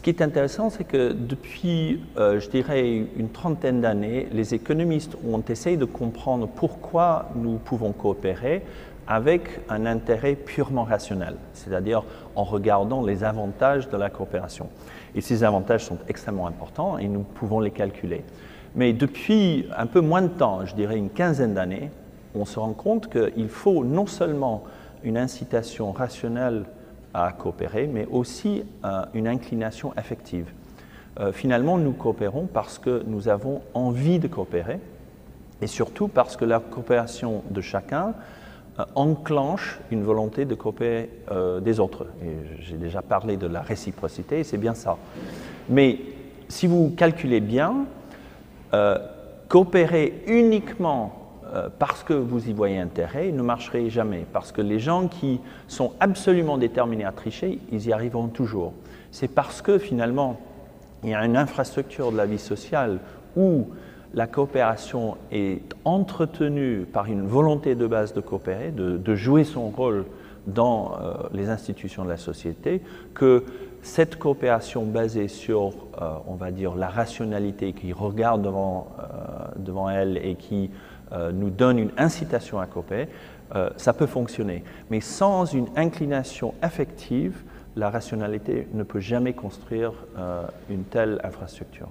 Ce qui est intéressant, c'est que depuis, je dirais, une trentaine d'années, les économistes ont essayé de comprendre pourquoi nous pouvons coopérer avec un intérêt purement rationnel, c'est-à-dire en regardant les avantages de la coopération. Et ces avantages sont extrêmement importants et nous pouvons les calculer. Mais depuis un peu moins de temps, je dirais une quinzaine d'années, on se rend compte qu'il faut non seulement une incitation rationnelle à coopérer, mais aussi une inclination affective. Finalement, nous coopérons parce que nous avons envie de coopérer et surtout parce que la coopération de chacun enclenche une volonté de coopérer des autres. Et j'ai déjà parlé de la réciprocité, et c'est bien ça. Mais si vous calculez bien, coopérer uniquement parce que vous y voyez intérêt, ne marcherait jamais. Parce que les gens qui sont absolument déterminés à tricher, ils y arriveront toujours. C'est parce que finalement, il y a une infrastructure de la vie sociale où la coopération est entretenue par une volonté de base de coopérer, de jouer son rôle dans les institutions de la société, que cette coopération basée sur, on va dire, la rationalité qui regarde devant elle et qui nous donne une incitation à coopérer, ça peut fonctionner. Mais sans une inclination affective, la rationalité ne peut jamais construire une telle infrastructure.